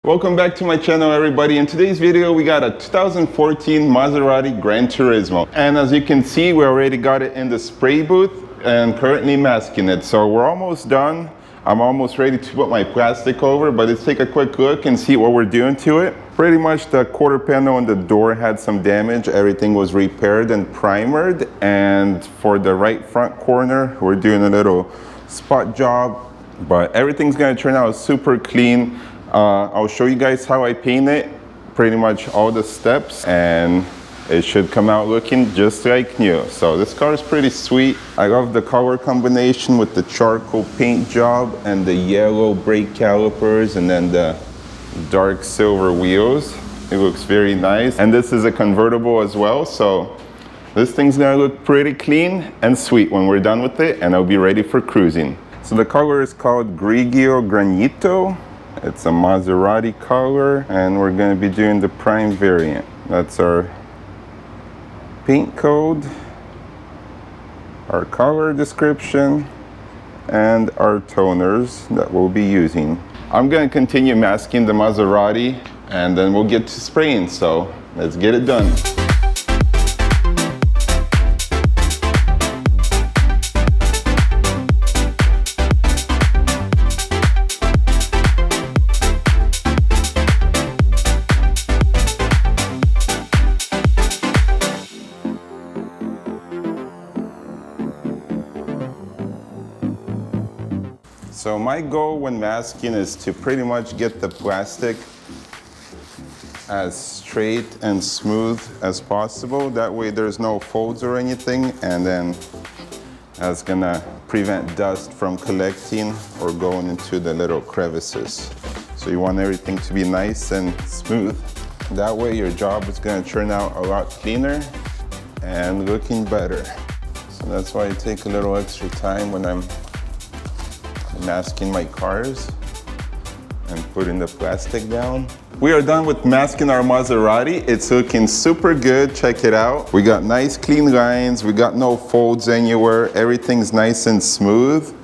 Welcome back to my channel, everybody. In today's video we got a 2014 Maserati GranTurismo, and as you can see we already got it in the spray booth and currently masking it. So we're almost done. I'm almost ready to put my plastic over, but let's take a quick look and see what we're doing to it. Pretty much the quarter panel on the door had some damage. Everything was repaired and primered, and for the right front corner we're doing a little spot job, but everything's gonna turn out super clean. I'll show you guys how I paint it, pretty much all the steps, and it should come out looking just like new. So this car is pretty sweet. I love the color combination with the charcoal paint job and the yellow brake calipers and then the dark silver wheels. It looks very nice. And this is a convertible as well, so this thing's gonna look pretty clean and sweet when we're done with it, and I'll be ready for cruising. So the color is called Grigio Granito. It's a Maserati color, and we're going to be doing the prime variant. That's our paint code, our color description, and our toners that we'll be using. I'm going to continue masking the Maserati, and then we'll get to spraying, so let's get it done. So my goal when masking is to pretty much get the plastic as straight and smooth as possible. That way there's no folds or anything, and then that's gonna prevent dust from collecting or going into the little crevices. So you want everything to be nice and smooth. That way your job is gonna turn out a lot cleaner and looking better. So that's why I take a little extra time when I'm masking my cars and putting the plastic down. We are done with masking our Maserati. It's looking super good. Check it out. We got nice clean lines. We got no folds anywhere. Everything's nice and smooth.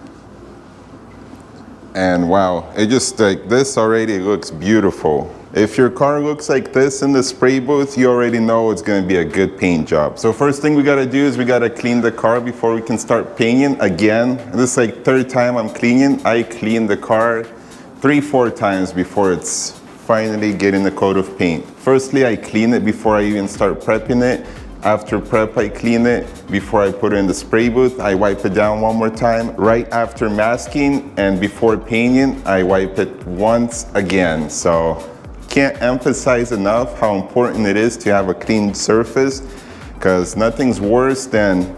And wow, it just like this already looks beautiful. If your car looks like this in the spray booth, you already know it's gonna be a good paint job. So first thing we gotta do is we gotta clean the car before we can start painting. Again, this is like third time I'm cleaning. I clean the car 3-4 times before it's finally getting the coat of paint. Firstly, I clean it before I even start prepping it. After prep, I clean it. Before I put it in the spray booth, I wipe it down one more time. Right after masking and before painting, I wipe it once again. So can't emphasize enough how important it is to have a clean surface, because nothing's worse than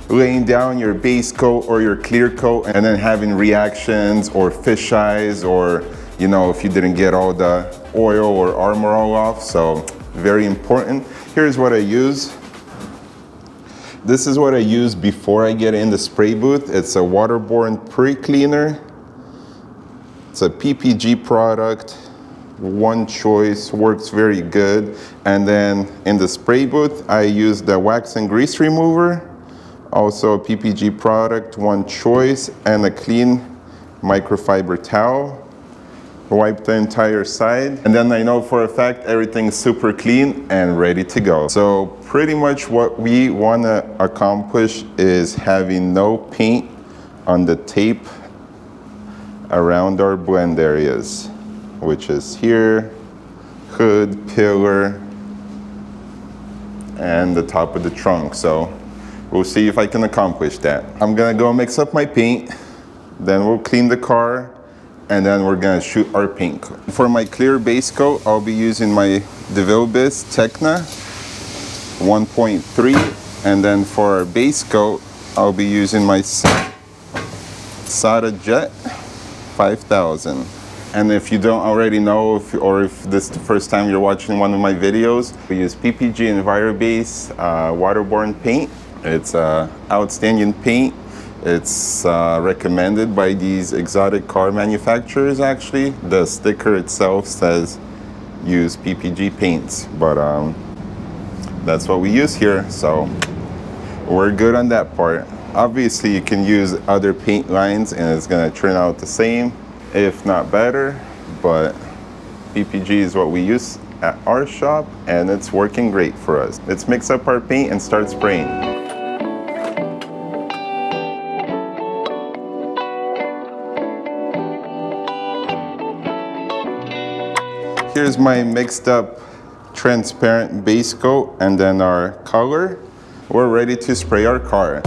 laying down your base coat or your clear coat and then having reactions or fish eyes, or you know, if you didn't get all the oil or armor all off. So very important. Here's what I use. This is what I use before I get in the spray booth. It's a waterborne pre-cleaner. It's a PPG product. One choice, works very good. And then in the spray booth, I use the wax and grease remover, also a PPG product, one choice, and a clean microfiber towel. Wipe the entire side, and then I know for a fact everything's super clean and ready to go. So pretty much what we want to accomplish is having no paint on the tape around our blend areas, which is here, hood, pillar, and the top of the trunk. So we'll see if I can accomplish that. I'm gonna go mix up my paint, then we'll clean the car, and then we're gonna shoot our paint coat. For my clear base coat, I'll be using my DeVilbiss Tecna 1.3, and then for our base coat, I'll be using my Sada Jet 5000. And if you don't already know, if this is the first time you're watching one of my videos, we use PPG EnviroBase waterborne paint. It's outstanding paint. It's recommended by these exotic car manufacturers, actually. The sticker itself says use PPG paints, but that's what we use here, so we're good on that part. Obviously, you can use other paint lines and it's gonna turn out the same, if not better, but PPG is what we use at our shop, and it's working great for us. Let's mix up our paint and start spraying. Here's my mixed up transparent base coat and then our color. We're ready to spray our car.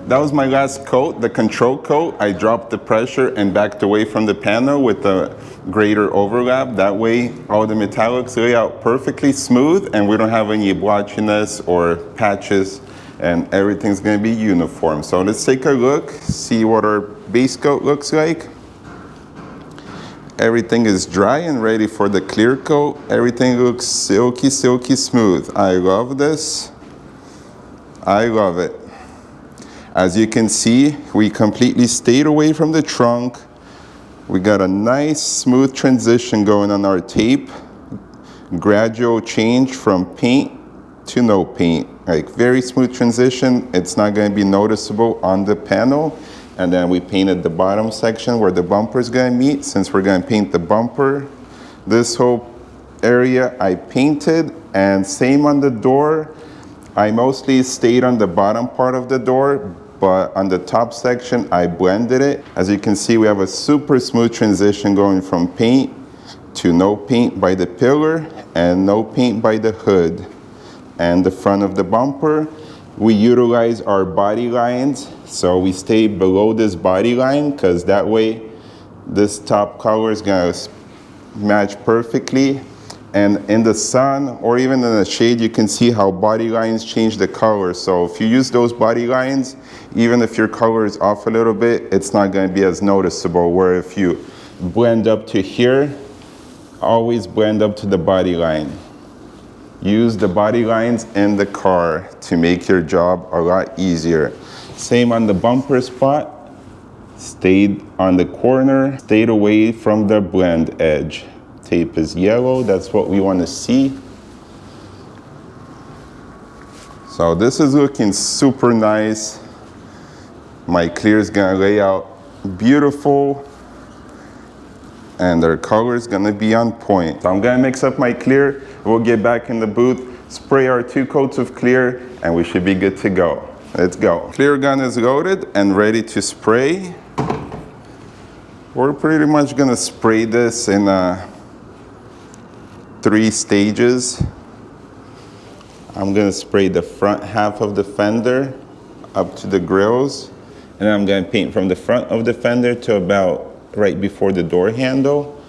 That was my last coat, the control coat. I dropped the pressure and backed away from the panel with a greater overlap. That way, all the metallics lay out perfectly smooth and we don't have any blotchiness or patches, and everything's gonna be uniform. So let's take a look, see what our base coat looks like. Everything is dry and ready for the clear coat. Everything looks silky, silky smooth. I love this. I love it. As you can see, we completely stayed away from the trunk. We got a nice smooth transition going on our tape. Gradual change from paint to no paint. Like very smooth transition. It's not going to be noticeable on the panel. And then we painted the bottom section where the bumper is going to meet. Since we're going to paint the bumper, this whole area I painted, and same on the door. I mostly stayed on the bottom part of the door, but on the top section, I blended it. As you can see, we have a super smooth transition going from paint to no paint by the pillar and no paint by the hood and the front of the bumper. We utilize our body lines, so we stay below this body line because that way this top color is gonna match perfectly. And in the sun or even in the shade, you can see how body lines change the color. So if you use those body lines, even if your color is off a little bit, it's not going to be as noticeable. Where if you blend up to here, always blend up to the body line. Use the body lines in the car to make your job a lot easier. Same on the bumper spot. Stayed on the corner, stayed away from the blend edge. Tape is yellow, that's what we want to see. So this is looking super nice. My clear is gonna lay out beautiful and their color is gonna be on point. So I'm gonna mix up my clear, we'll get back in the booth, spray our 2 coats of clear, and we should be good to go. Let's go. Clear gun is loaded and ready to spray. We're pretty much gonna spray this in 3 stages. I'm gonna spray the front half of the fender up to the grills, and then I'm gonna paint from the front of the fender to about right before the door handle,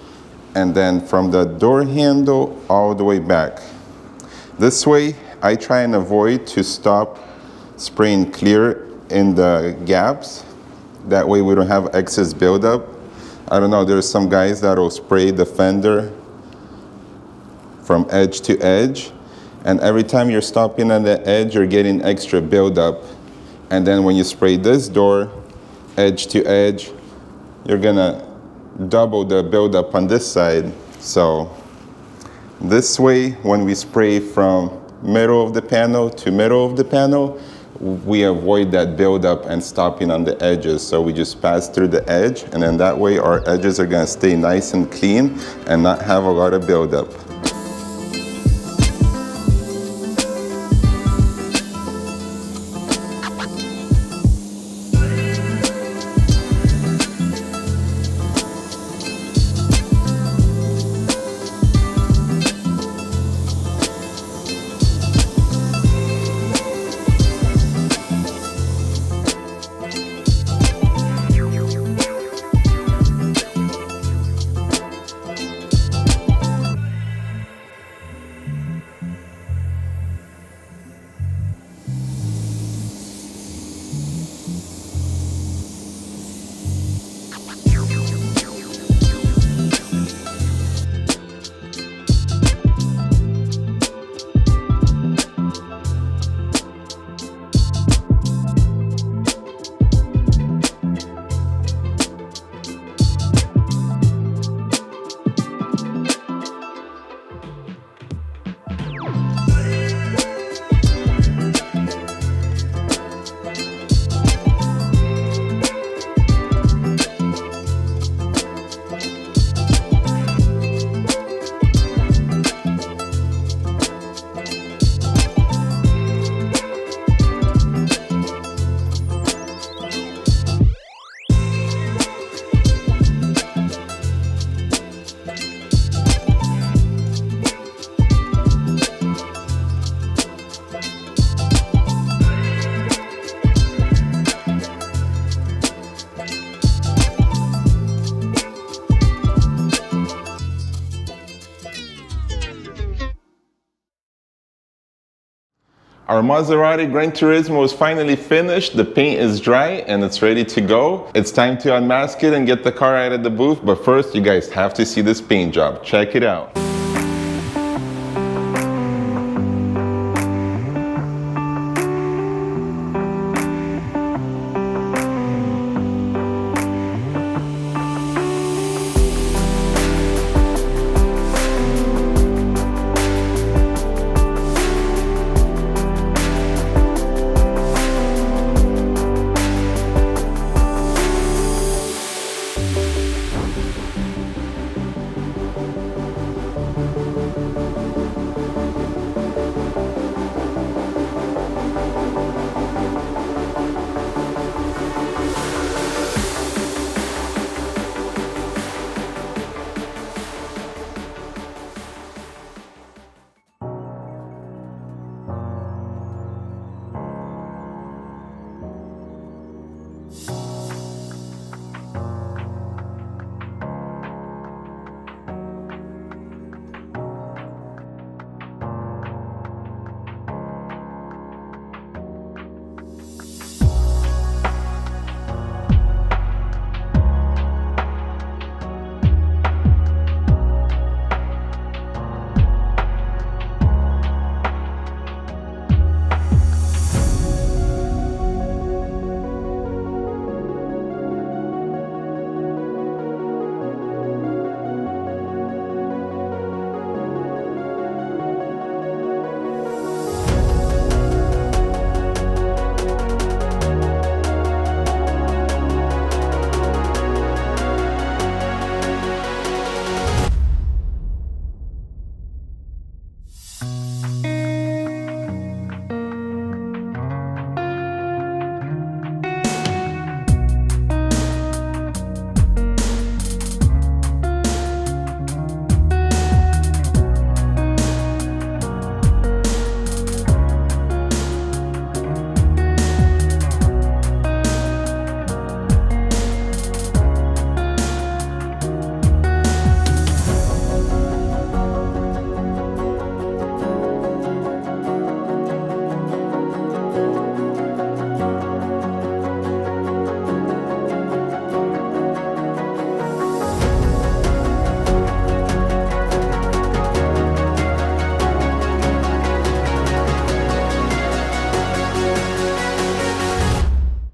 and then from the door handle all the way back. This way, I try and avoid to stop spraying clear in the gaps. That way we don't have excess buildup. I don't know, there's some guys that'll spray the fender from edge to edge, and every time you're stopping on the edge, you're getting extra buildup. And then when you spray this door, edge to edge, you're gonna double the buildup on this side. So this way, when we spray from middle of the panel to middle of the panel, we avoid that buildup and stopping on the edges. So we just pass through the edge, and then that way our edges are gonna stay nice and clean and not have a lot of buildup. Our Maserati GranTurismo is finally finished. The paint is dry and it's ready to go. It's time to unmask it and get the car out of the booth. But first, you guys have to see this paint job. Check it out.